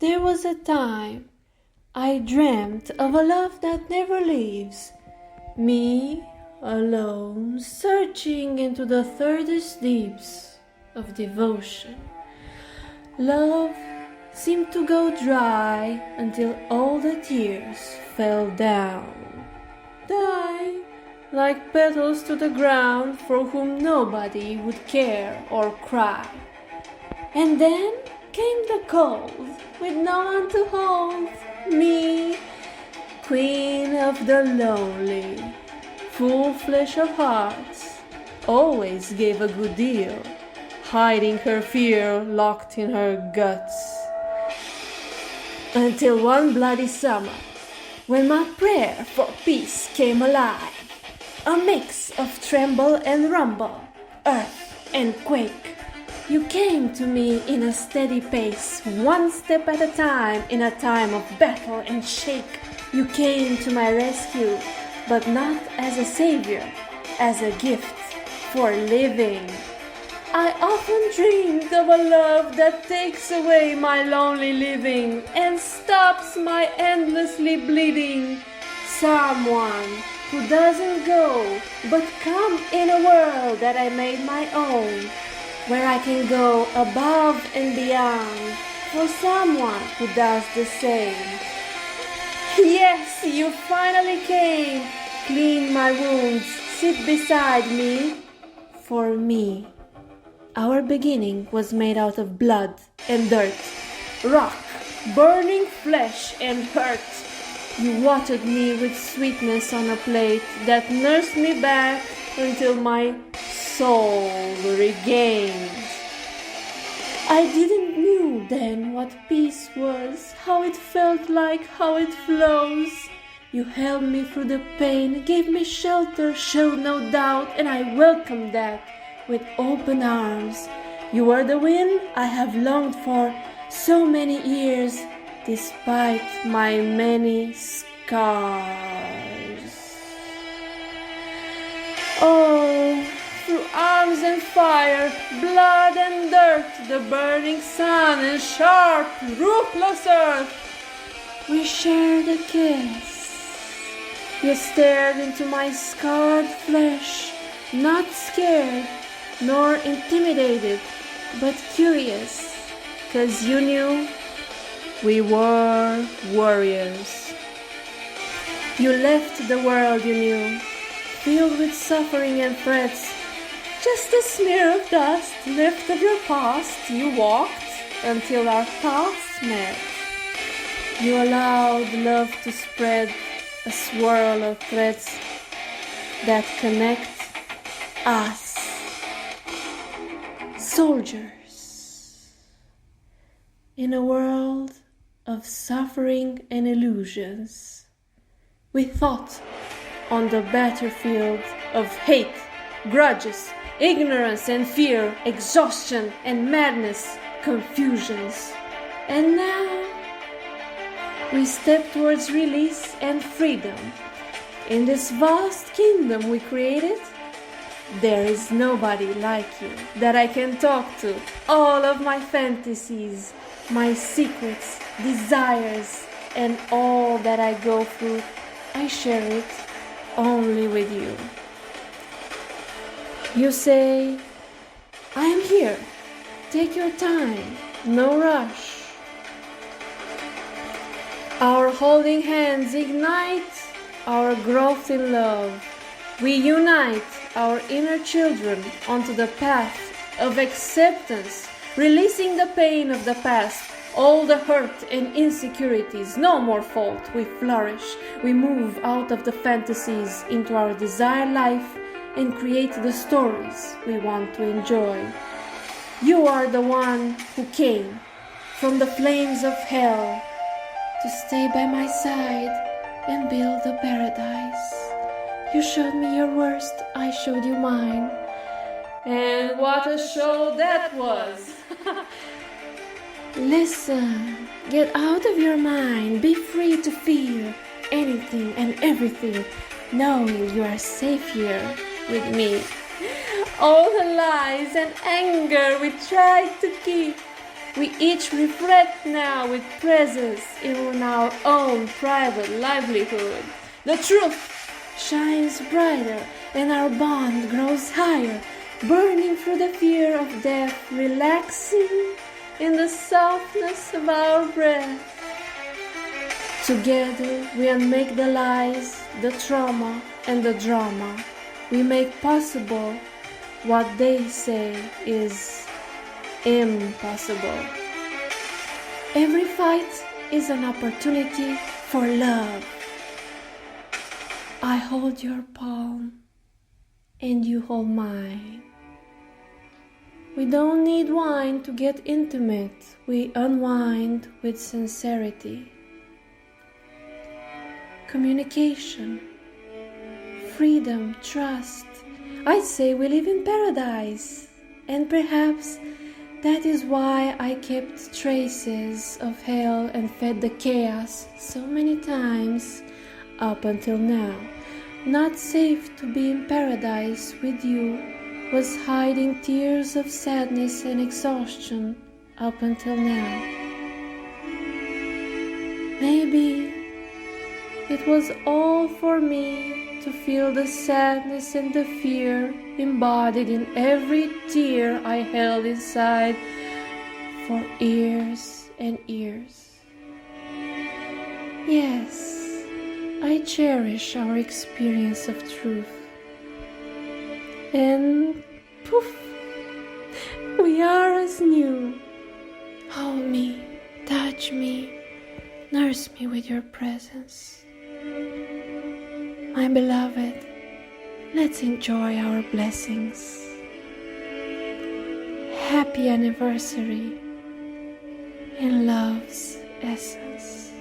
There was a time I dreamt of a love that never leaves. Me, alone, searching into the furthest deeps of devotion. Love seemed to go dry until all the tears fell down. Die like petals to the ground for whom nobody would care or cry. And then came the cold with no one to hold. Me, queen of the lonely, full flesh of hearts, always gave a good deal, hiding her fear locked in her guts. Until one bloody summer, when my prayer for peace came alive, a mix of tremble and rumble, earth and quake. You came to me in a steady pace, one step at a time, in a time of battle and shake. You came to my rescue, but not as a savior, as a gift for living. I often dreamed of a love that takes away my lonely living and stops my endlessly bleeding. Someone who doesn't go, but come in a world that I made my own, where I can go above and beyond for someone who does the same. Yes, you finally came, clean my wounds, sit beside me, for me. Our beginning was made out of blood and dirt, rock, burning flesh and hurt. You watered me with sweetness on a plate that nursed me back until my soul regained. I didn't knew then what peace was, how it felt like, how it flows. You held me through the pain, gave me shelter, showed no doubt, and I welcomed that with open arms. You were the wind I have longed for so many years, despite my many scars. Oh, through arms and fire, blood and dirt, the burning sun and sharp, ruthless earth, we shared a kiss. You stared into my scarred flesh, not scared, nor intimidated, but curious, 'cause you knew we were warriors. You left the world you knew, filled with suffering and threats, just a smear of dust left of your past. You walked until our paths met. You allowed love to spread a swirl of threads that connect us. Soldiers in a world of suffering and illusions, we fought on the battlefield of hate, grudges, ignorance and fear, exhaustion and madness, confusions. And now we step towards release and freedom. In this vast kingdom we created, there is nobody like you that I can talk to. All of my fantasies, my secrets, desires, and all that I go through, I share it only with you. You say, I am here. Take your time, no rush. Our holding hands ignite our growth in love. We unite our inner children onto the path of acceptance, releasing the pain of the past, all the hurt and insecurities. No more fault. We flourish. We move out of the fantasies into our desired life and create the stories we want to enjoy. You are the one who came from the flames of hell to stay by my side and build a paradise. You showed me your worst, I showed you mine. And what a show that was! Listen, get out of your mind, be free to feel anything and everything, knowing you are safe here with me. All the lies and anger we tried to keep, We each reflect now with presence in our own private livelihood. The truth shines brighter and our bond grows higher, burning through the fear of death, relaxing in the softness of our breath. Together we unmake the lies, the trauma, and the drama. We make possible what they say is impossible. Every fight is an opportunity for love. I hold your palm and you hold mine. We don't need wine to get intimate. We unwind with sincerity. Communication, freedom, trust. I say we live in paradise, and perhaps that is why I kept traces of hell and fed the chaos so many times up until now. Not safe to be in paradise with you was hiding tears of sadness and exhaustion up until now. Maybe it was all for me to feel the sadness and the fear embodied in every tear I held inside for years and years. Yes, I cherish our experience of truth. And poof, we are as new. Hold me, touch me, nurse me with your presence. My beloved, let's enjoy our blessings. Happy anniversary in love's essence.